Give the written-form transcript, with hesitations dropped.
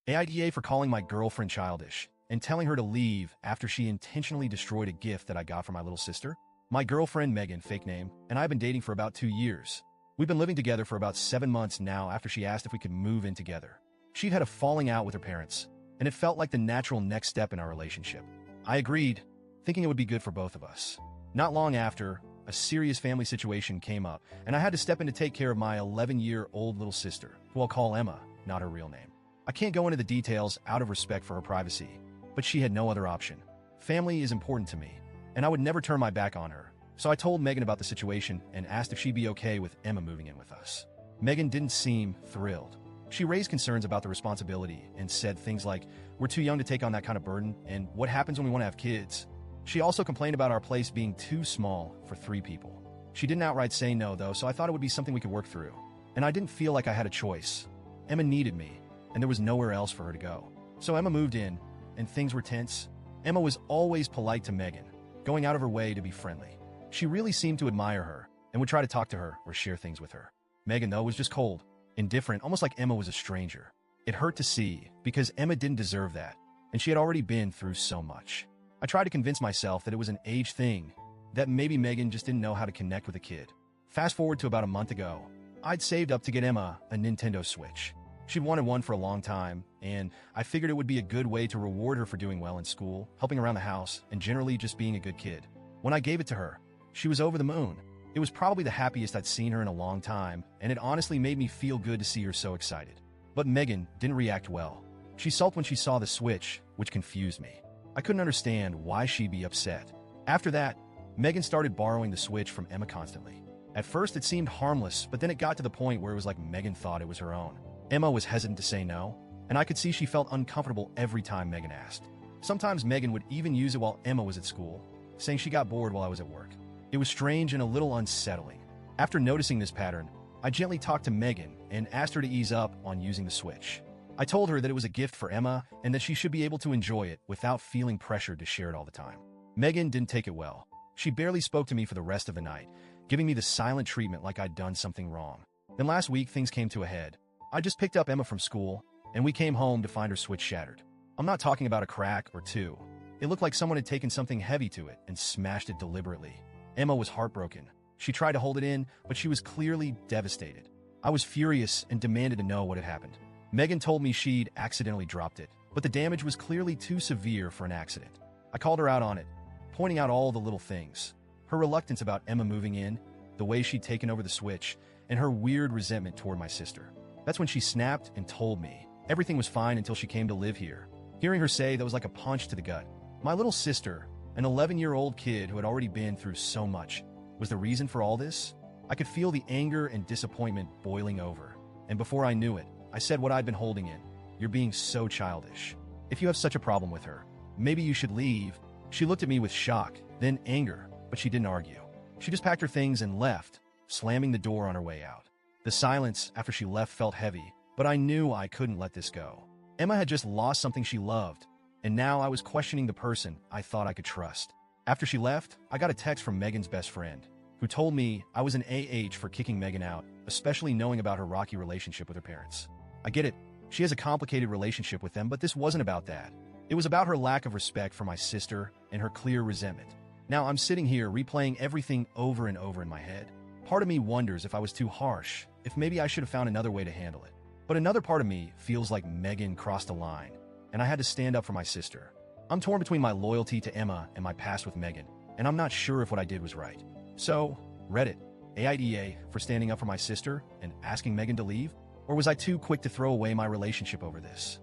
AITA for calling my girlfriend childish and telling her to leave after she intentionally destroyed a gift that I got for my little sister. My girlfriend Megan, fake name, and I have been dating for about 2 years. We've been living together for about 7 months now after she asked if we could move in together. She'd had a falling out with her parents, and it felt like the natural next step in our relationship. I agreed, thinking it would be good for both of us. Not long after, a serious family situation came up, and I had to step in to take care of my 11-year-old little sister, who I'll call Emma, not her real name. I can't go into the details out of respect for her privacy, but she had no other option. Family is important to me, and I would never turn my back on her, so I told Megan about the situation and asked if she'd be okay with Emma moving in with us. Megan didn't seem thrilled. She raised concerns about the responsibility and said things like, "We're too young to take on that kind of burden, and what happens when we want to have kids?" She also complained about our place being too small for 3 people. She didn't outright say no, though, so I thought it would be something we could work through. And I didn't feel like I had a choice. Emma needed me, and there was nowhere else for her to go. So Emma moved in, and things were tense. Emma was always polite to Megan, going out of her way to be friendly. She really seemed to admire her, and would try to talk to her or share things with her. Megan, though, was just cold, indifferent, almost like Emma was a stranger. It hurt to see, because Emma didn't deserve that, and she had already been through so much. I tried to convince myself that it was an age thing, that maybe Megan just didn't know how to connect with a kid. Fast forward to about a month ago, I'd saved up to get Emma a Nintendo Switch. She'd wanted one for a long time, and I figured it would be a good way to reward her for doing well in school, helping around the house, and generally just being a good kid. When I gave it to her, she was over the moon. It was probably the happiest I'd seen her in a long time, and it honestly made me feel good to see her so excited. But Megan didn't react well. She sulked when she saw the Switch, which confused me. I couldn't understand why she'd be upset. After that, Megan started borrowing the Switch from Emma constantly. At first, it seemed harmless, but then it got to the point where it was like Megan thought it was her own. Emma was hesitant to say no, and I could see she felt uncomfortable every time Megan asked. Sometimes Megan would even use it while Emma was at school, saying she got bored while I was at work. It was strange and a little unsettling. After noticing this pattern, I gently talked to Megan and asked her to ease up on using the Switch. I told her that it was a gift for Emma and that she should be able to enjoy it without feeling pressured to share it all the time. Megan didn't take it well. She barely spoke to me for the rest of the night, giving me the silent treatment like I'd done something wrong. Then last week, things came to a head. I just picked up Emma from school, and we came home to find her Switch shattered. I'm not talking about a crack or two. It looked like someone had taken something heavy to it and smashed it deliberately. Emma was heartbroken. She tried to hold it in, but she was clearly devastated. I was furious and demanded to know what had happened. Megan told me she'd accidentally dropped it, but the damage was clearly too severe for an accident. I called her out on it, pointing out all the little things. Her reluctance about Emma moving in, the way she'd taken over the Switch, and her weird resentment toward my sister. That's when she snapped and told me everything was fine until she came to live here. Hearing her say that was like a punch to the gut. My little sister, an 11-year-old kid who had already been through so much, was the reason for all this? I could feel the anger and disappointment boiling over, and before I knew it, I said what I'd been holding in. "You're being so childish. If you have such a problem with her, maybe you should leave." She looked at me with shock, then anger, but she didn't argue. She just packed her things and left, slamming the door on her way out. The silence after she left felt heavy, but I knew I couldn't let this go. Emma had just lost something she loved, and now I was questioning the person I thought I could trust. After she left, I got a text from Megan's best friend, who told me I was an AH for kicking Megan out, especially knowing about her rocky relationship with her parents. I get it. She has a complicated relationship with them, but this wasn't about that. It was about her lack of respect for my sister and her clear resentment. Now I'm sitting here replaying everything over and over in my head. Part of me wonders if I was too harsh, if maybe I should have found another way to handle it. But another part of me feels like Megan crossed a line, and I had to stand up for my sister. I'm torn between my loyalty to Emma and my past with Megan, and I'm not sure if what I did was right. So, Reddit, AITA for standing up for my sister and asking Megan to leave? Or was I too quick to throw away my relationship over this?